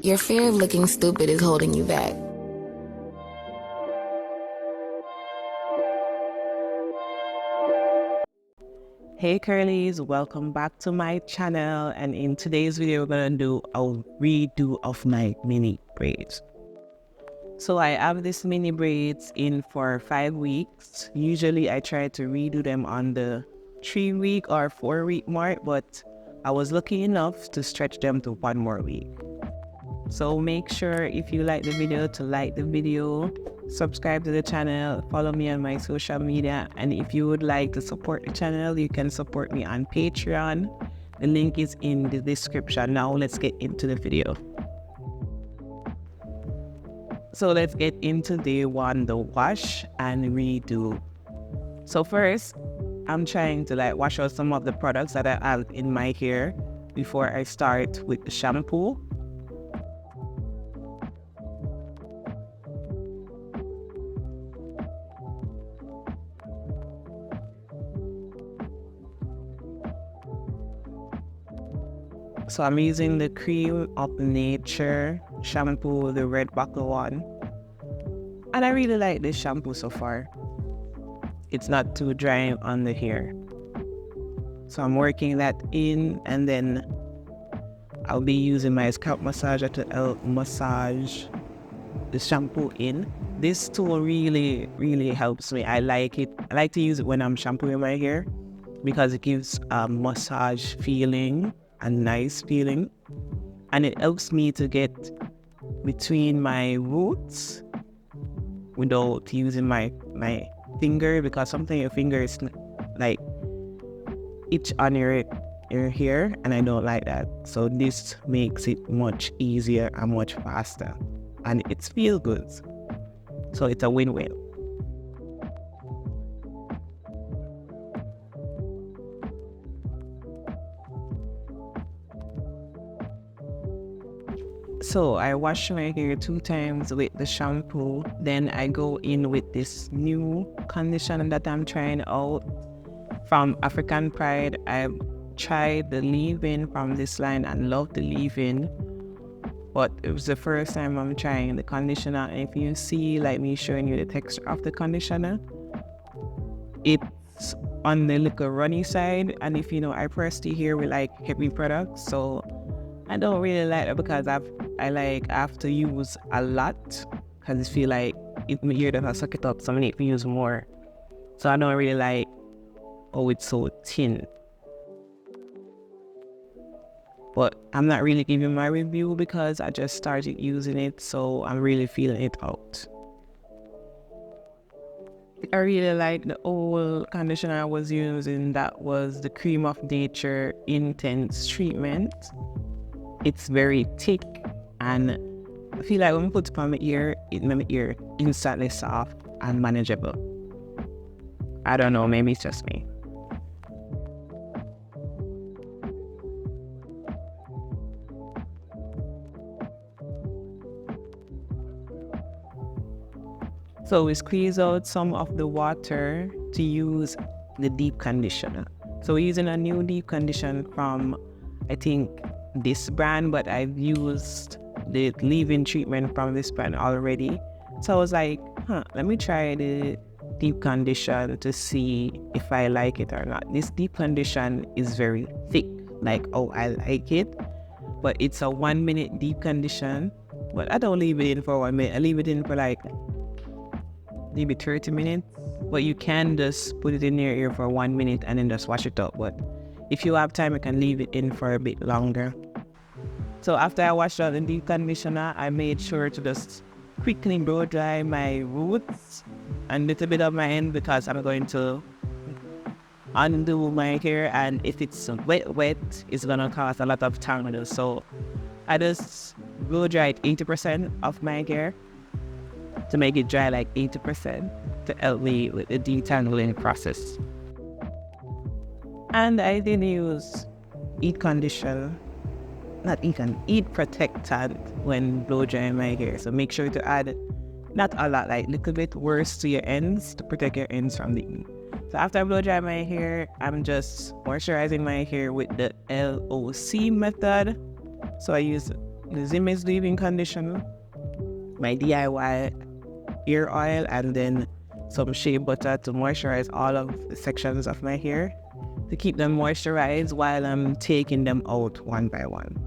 Your fear of looking stupid is holding you back. Hey curlies, welcome back to my channel, and in today's video we're gonna do a redo of my mini braids. So I have this mini braids in for 5 weeks. Usually I try to redo them on the 3-week or 4-week mark, but I was lucky enough to stretch them to 1 more week. So make sure if you like the video to like the video, subscribe to the channel, follow me on my social media, and if you would like to support the channel, you can support me on Patreon. The link is in the description. Now let's get into the video. So let's get into day 1, the wash and redo. So first, I'm trying to wash out some of the products that I have in my hair before I start with the shampoo. So I'm using the Cream of Nature shampoo, the red bottle one. And I really like this shampoo so far. It's not too dry on the hair. So I'm working that in, and then I'll be using my scalp massager to help massage the shampoo in. This tool really helps me. I like it. I like to use it when I'm shampooing my hair because it gives a massage feeling, a nice feeling, and it helps me to get between my roots without using my finger, because sometimes your finger is like itch on your hair, and I don't like that. So this makes it much easier and much faster, and it feels good. So it's a win-win. So I wash my hair 2 times with the shampoo. Then I go in with this new conditioner that I'm trying out from African Pride. I tried the leave-in from this line and love the leave-in, but it was the first time I'm trying the conditioner. And if you see me showing you the texture of the conditioner, it's on the little runny side. And if you know, I personally hair with heavy products, so I don't really like it because I have to use a lot, because I feel like if my ear doesn't suck it up, so I need to use more. So I don't really like, oh, it's so thin. But I'm not really giving my review because I just started using it, so I'm really feeling it out. I really like the old conditioner I was using. That was the Cream of Nature Intense Treatment. It's very thick, and I feel like when I put it on my ear, it makes my ear instantly soft and manageable. I don't know, maybe it's just me. So we squeeze out some of the water to use the deep conditioner. So we're using a new deep conditioner from, I think, this brand, but I've used the leave-in treatment from this brand already. So I was like, let me try the deep condition to see if I like it or not. This deep condition is very thick, I like it, but it's a 1-minute deep condition. But I don't leave it in for 1 minute. I leave it in for maybe 30 minutes. But you can just put it in your ear for 1 minute and then just wash it up. But if you have time, you can leave it in for a bit longer. So after I washed out the deep conditioner, I made sure to just quickly blow dry my roots and a little bit of my end, because I'm going to undo my hair, and if it's wet, it's gonna cause a lot of tangles. So I just blow dried 80% of my hair to make it dry 80% to help me with the detangling process. And I did use heat protectant when blow drying my hair. So make sure to add not a lot, little bit worse to your ends to protect your ends from the heat. So after I blow dry my hair, I'm just moisturizing my hair with the LOC method. So I use the Zimmy's leave-in conditioner, my DIY ear oil, and then some shea butter to moisturize all of the sections of my hair to keep them moisturized while I'm taking them out one by one.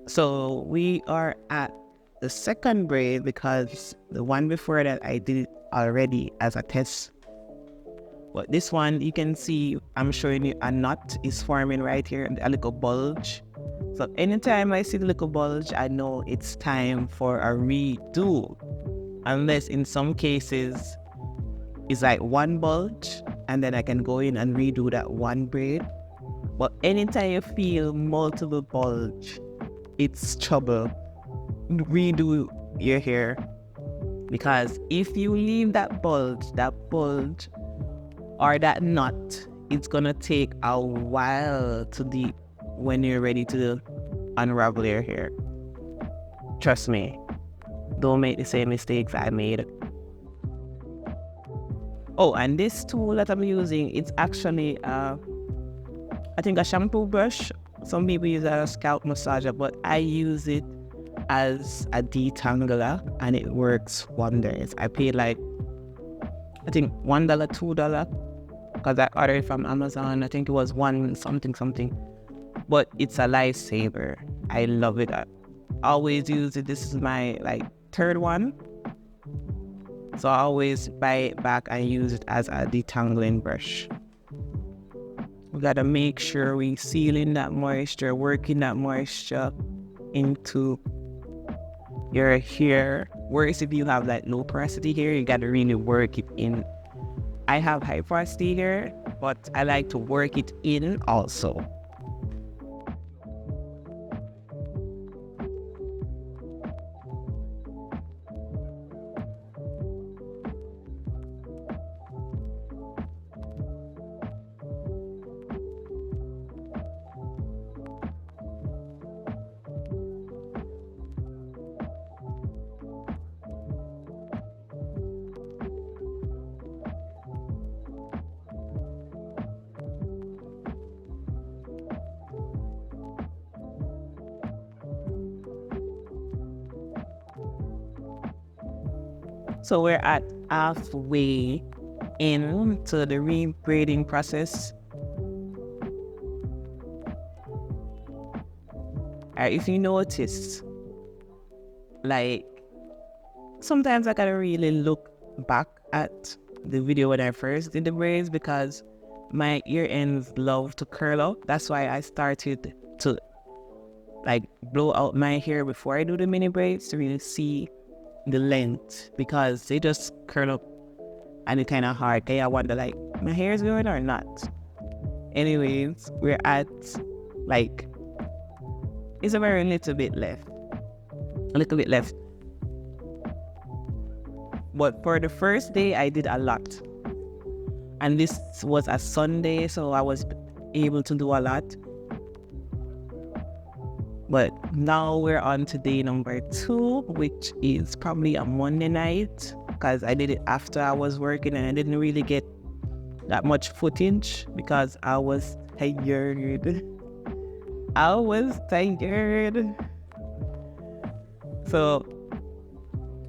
So we are at the second braid because the one before that I did it already as a test. But this one, you can see I'm showing you a knot is forming right here, a little bulge. So anytime I see the little bulge, I know it's time for a redo. Unless in some cases, it's like one bulge and then I can go in and redo that one braid. But anytime you feel multiple bulge, it's trouble. Redo your hair, because if you leave that bulge or that knot, it's gonna take a while to deep when you're ready to unravel your hair. Trust me, don't make the same mistakes I made. Oh, and this tool that I'm using, it's actually I think a shampoo brush. Some people use it as a scalp massager, but I use it as a detangler and it works wonders. I paid like, I think $1, $2, because I ordered it from Amazon. I think it was one something, but it's a lifesaver. I love it. I always use it. This is my like third one. So I always buy it back and use it as a detangling brush. We gotta make sure we seal in that moisture, working that moisture into your hair. Whereas if you have like low porosity hair, you gotta really work it in. I have high porosity hair, but I like to work it in also. So we're at halfway into the re-braiding process. If you notice, like, sometimes I gotta really look back at the video when I first did the braids because my ear ends love to curl out. That's why I started to like blow out my hair before I do the mini braids to really see the length, because they just curl up and it's kind of hard. I wonder like, my hair is good or not? Anyways, we're at like, it's a very little bit left. But for the first day, I did a lot. And this was a Sunday, so I was able to do a lot. But now we're on to day number 2, which is probably a Monday night, because I did it after I was working and I didn't really get that much footage because I was tired. So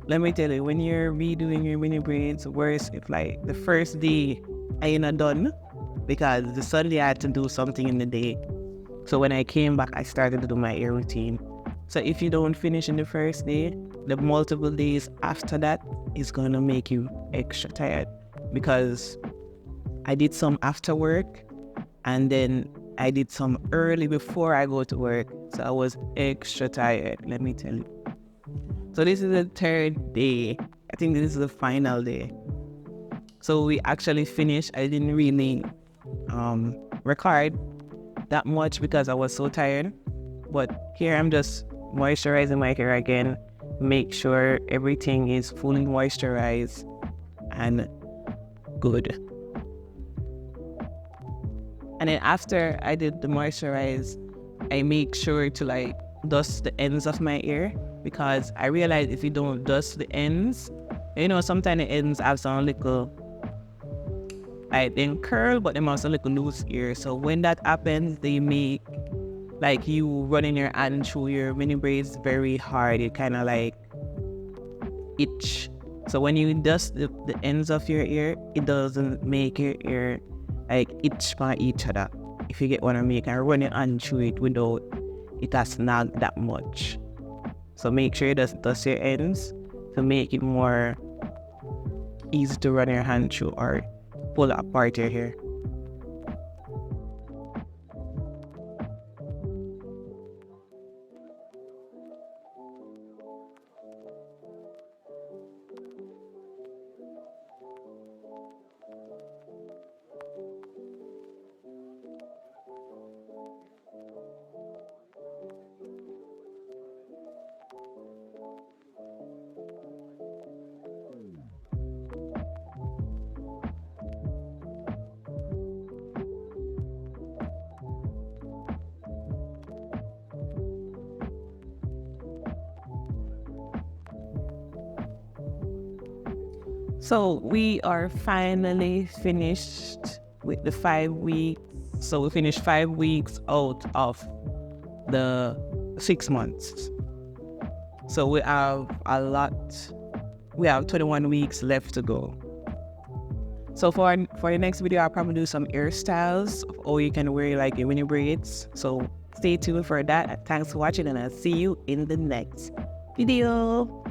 let me tell you, when you're redoing your mini braids, worse if like the first day I ain't not done, because the Sunday I had to do something in the day. So when I came back, I started to do my hair routine. So if you don't finish in the first day, the multiple days after that is gonna make you extra tired, because I did some after work and then I did some early before I go to work. So I was extra tired, let me tell you. So this is the third day. I think this is the final day. So we actually finished. I didn't really record that much because I was so tired. But here I'm just moisturizing my hair again, make sure everything is fully moisturized and good. And then after I did the moisturize, I make sure to like dust the ends of my hair, because I realized if you don't dust the ends, you know, sometimes the ends have some little like then curl, but they also little loose here. So when that happens, they make like you running your hand through your mini braids very hard. It kind of like itch. So when you dust the ends of your ear, it doesn't make your ear like itch by each other. If you get what I mean, you can run your hand through it without it has snag that much. So make sure you just dust your ends to make it more easy to run your hand through or pull apart your hair. So we are finally finished with the 5 weeks. So we finished 5 weeks out of the 6 months. So we have a lot. We have 21 weeks left to go. So for the next video, I'll probably do some hairstyles of how you can wear like your mini braids. So stay tuned for that. Thanks for watching, and I'll see you in the next video.